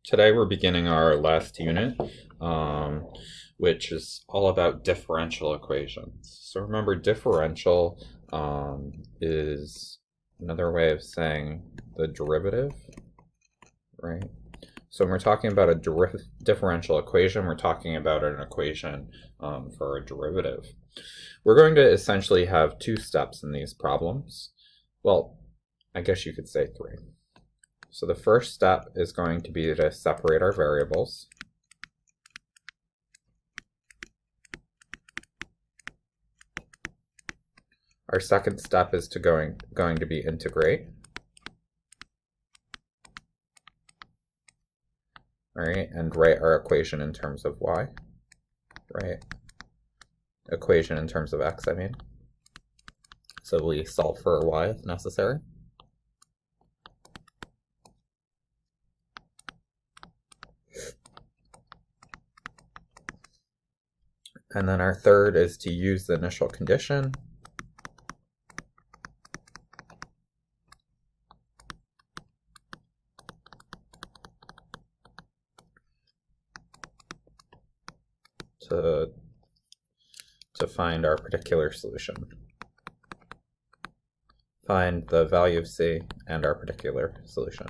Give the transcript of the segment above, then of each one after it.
Today we're beginning our last unit, which is all about differential equations. So remember, differential is another way of saying the derivative, right? So when we're talking about a differential equation, we're talking about an equation for a derivative. We're going to essentially have two steps in these problems. Well, I guess you could say three. So the first step is going to be to separate our variables. Our second step is going to be integrate. Right, and write our equation in terms of y. Right, equation in terms of x, I mean. So we solve for y if necessary. And then our third is to use the initial condition. To find our particular solution. Find the value of c and our particular solution.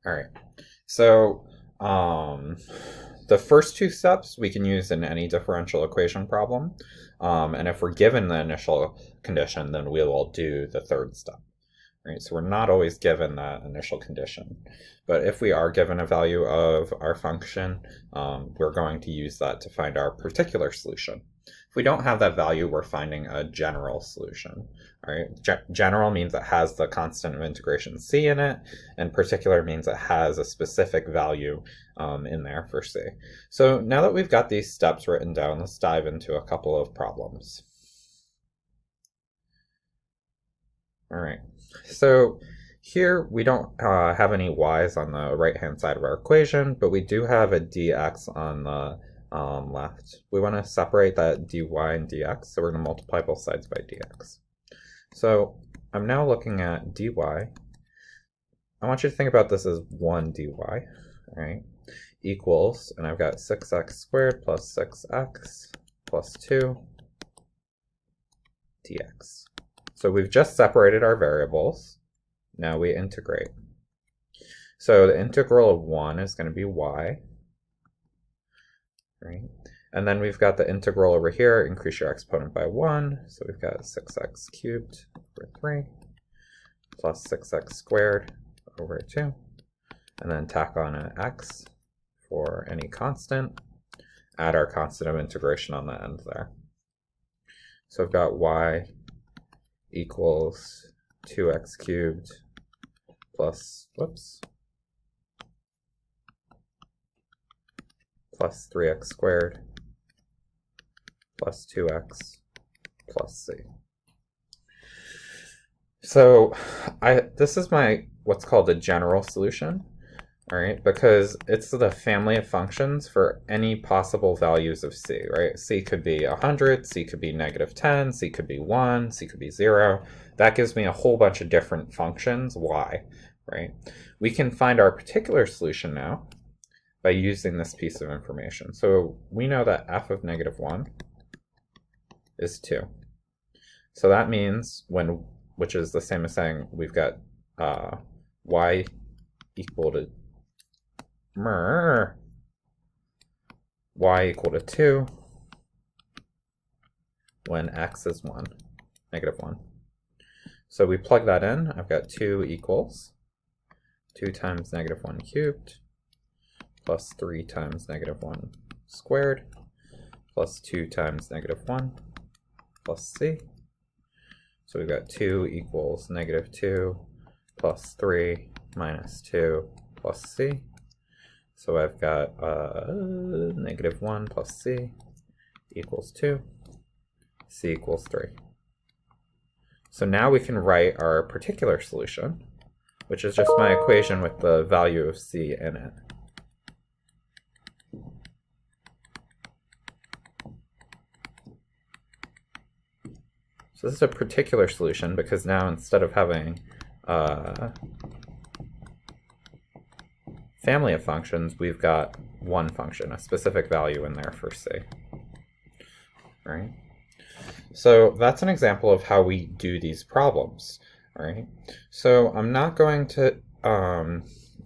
All right, so the first two steps we can use in any differential equation problem. And if we're given the initial condition, then we will do the third step. Right, so we're not always given that initial condition. But if we are given a value of our function, we're going to use that to find our particular solution. If we don't have that value, we're finding a general solution. All right, general means it has the constant of integration c in it, and particular means it has a specific value in there for c. So now that we've got these steps written down, let's dive into a couple of problems. All right, so here we don't have any y's on the right-hand side of our equation, but we do have a dx on the left. We want to separate that dy and dx, so we're going to multiply both sides by dx. So I'm now looking at dy. I want you to think about this as 1 dy, all right, equals, and I've got 6x squared plus 6x plus 2 dx. So we've just separated our variables. Now we integrate. So the integral of 1 is going to be y, right? And then we've got the integral over here, increase your exponent by 1. So we've got 6x cubed over 3 plus 6x squared over 2. And then tack on an x for any constant. Add our constant of integration on the end there. So I've got y equals 2x cubed plus, plus 3x squared plus 2x plus c. So this is my what's called a general solution, all right, because it's the family of functions for any possible values of c, right? C could be 100, c could be -10, c could be 1, c could be 0. That gives me a whole bunch of different functions, y, right? We can find our particular solution now by using this piece of information. So we know that f of -1 is 2. So that means which is the same as saying we've got y equal to y equal to 2 when x is 1, -1. So we plug that in. I've got 2 equals 2 times -1 cubed plus 3 times -1 squared plus 2 times -1 plus c. So we've got 2 equals -2 plus 3 minus 2 plus c. So I've got -1 plus c equals 2, c equals 3. So now we can write our particular solution, which is just my equation with the value of c in it. So this is a particular solution because now instead of having family of functions, we've got one function, a specific value in there for C. Right? So that's an example of how we do these problems. Right? So I'm not going to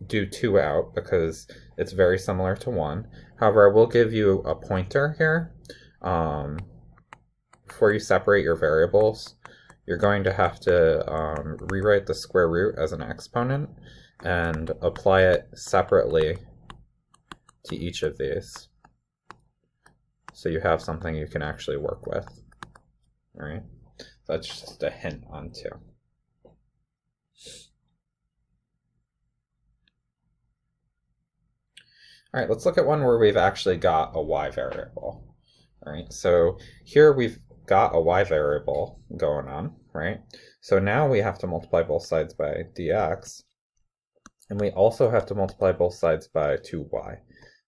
do 2 out because it's very similar to 1. However, I will give you a pointer here. Before you separate your variables, you're going to have to rewrite the square root as an exponent and apply it separately to each of these. So you have something you can actually work with. All right? That's just a hint on 2. All right, let's look at one where we've actually got a y variable. All right, so here we've got a y variable going on, right? So now we have to multiply both sides by dx, and we also have to multiply both sides by 2y.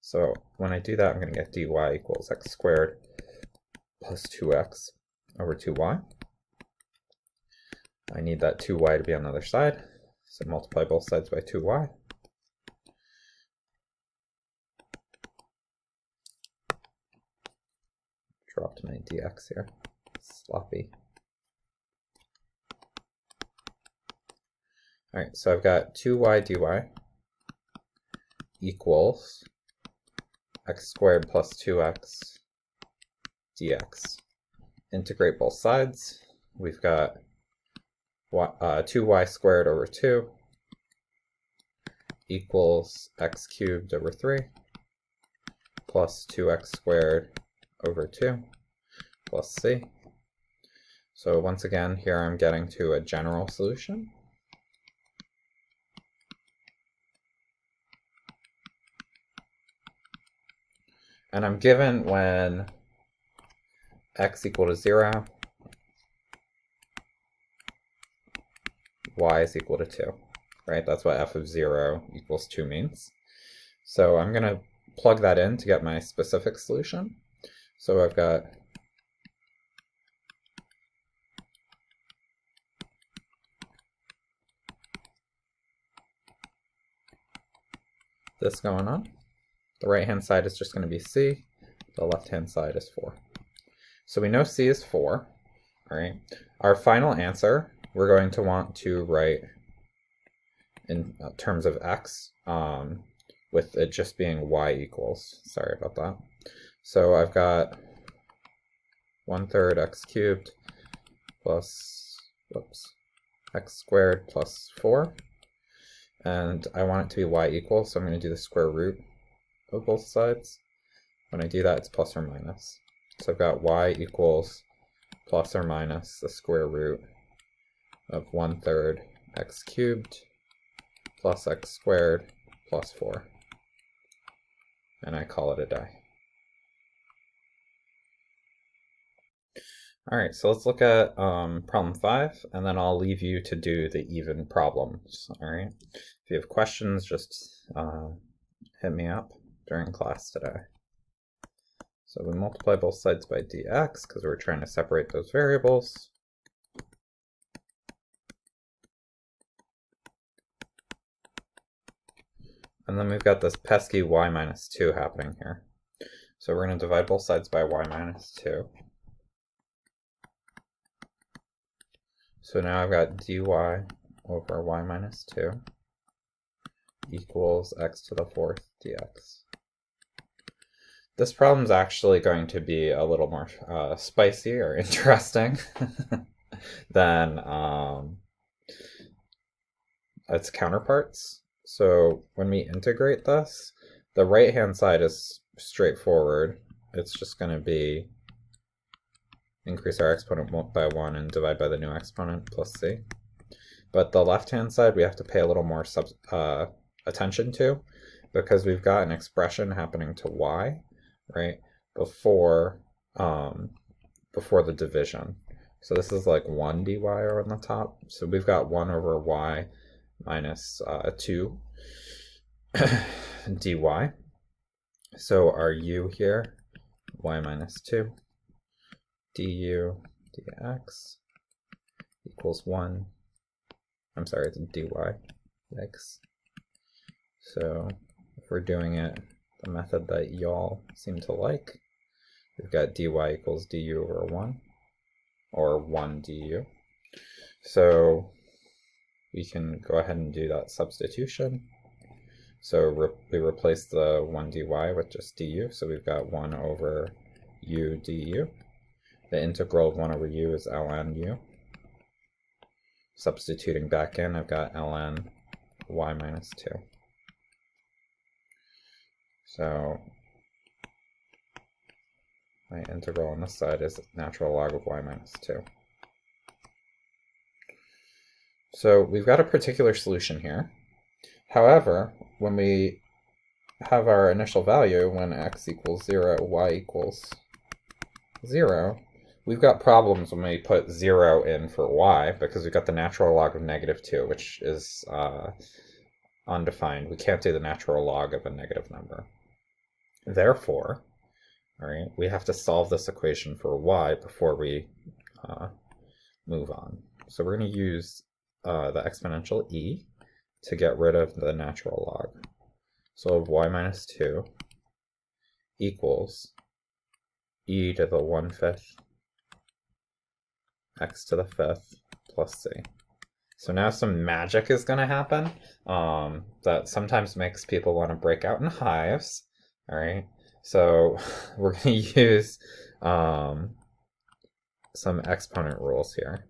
So when I do that, I'm going to get dy equals x squared plus 2x over 2y. I need that 2y to be on the other side, so multiply both sides by 2y. Dropped my dx here. Sloppy. All right, so I've got 2y dy equals x squared plus 2x dx. Integrate both sides. We've got 2y squared over 2 equals x cubed over 3 plus 2x squared over 2 plus c. So once again, here I'm getting to a general solution. And I'm given when x equal to 0, y is equal to 2, right? That's what f of 0 equals 2 means. So I'm going to plug that in to get my specific solution. So I've got this going on. The right-hand side is just going to be c. The left-hand side is 4. So we know c is 4. All right. Our final answer, we're going to want to write in terms of x, with it just being y equals. Sorry about that. So I've got 1/3 x cubed plus, x squared plus 4. And I want it to be y equals, so I'm going to do the square root of both sides. When I do that, it's plus or minus. So I've got y equals plus or minus the square root of 1/3 x cubed plus x squared plus 4. And I call it a day. All right, so let's look at problem 5, and then I'll leave you to do the even problems. All right. If you have questions, just hit me up during class today. So we multiply both sides by dx because we're trying to separate those variables. And then we've got this pesky y minus 2 happening here. So we're going to divide both sides by y minus 2. So now I've got dy over y minus 2 equals x to the 4th dx. This problem is actually going to be a little more spicy or interesting than its counterparts. So when we integrate this, the right-hand side is straightforward. It's just going to be increase our exponent by 1 and divide by the new exponent plus c. But the left-hand side we have to pay a little more attention to, because we've got an expression happening to y, right, before the division. So this is like 1 dy on the top. So we've got 1 over y minus 2 dy. So our u here, y minus 2, du dx. equals 1. I'm sorry, it's dy. Yikes. So if we're doing it the method that y'all seem to like, we've got dy equals du over 1, or 1 du. So we can go ahead and do that substitution. So we replace the 1 dy with just du, so we've got 1 over u du. The integral of 1 over u is ln u. Substituting back in, I've got ln y minus 2. So my integral on this side is natural log of y minus 2. So we've got a particular solution here. However, when we have our initial value, when x equals 0, y equals 0, we've got problems when we put 0 in for y, because we've got the natural log of negative 2, which is undefined. We can't do the natural log of a negative number. Therefore, all right, we have to solve this equation for y before we move on. So we're going to use the exponential e to get rid of the natural log. So y minus 2 equals e to the 1/5 x to the 5th plus c. So now some magic is going to happen that sometimes makes people want to break out in hives. All right, so we're going to use some exponent rules here.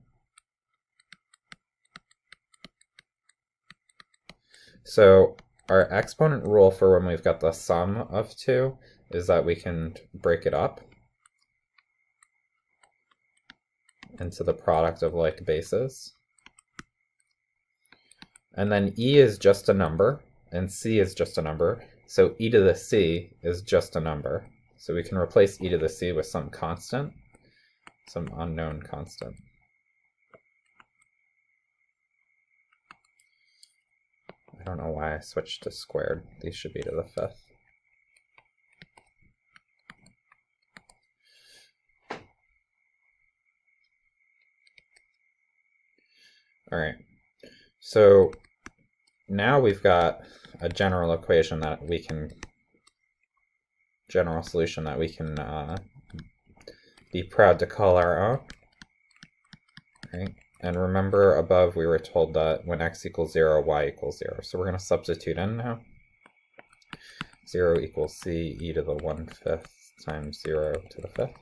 So our exponent rule for when we've got the sum of 2 is that we can break it up into the product of like bases. And then e is just a number, and c is just a number, so e to the c is just a number. So we can replace e to the c with some constant, some unknown constant. I don't know why I switched to squared. These should be to the 5th. All right, so now we've got a general equation that we can, general solution that we can be proud to call our own. All right. And remember above we were told that when x equals 0, y equals 0. So we're going to substitute in now. 0 equals c e to the 1/5 times 0 to the 5th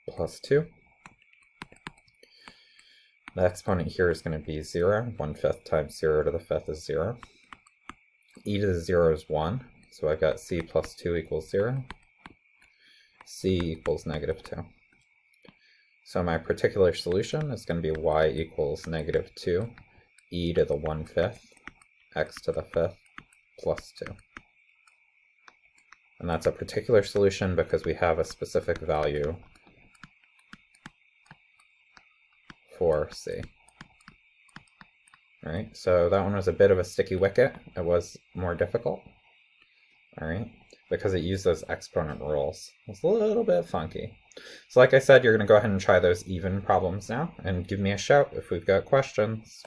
plus 2. The exponent here is going to be 0. 1/5 times 0 to the 5th is 0. E to the 0 is 1. So I've got c plus 2 equals 0. C equals negative 2. So my particular solution is going to be y equals negative 2 e to the 1/5 x to the 5th plus 2. And that's a particular solution because we have a specific value for c. All right, so that one was a bit of a sticky wicket. It was more difficult, all right, because it used those exponent rules. It's a little bit funky. So like I said, you're going to go ahead and try those even problems now, and give me a shout if we've got questions.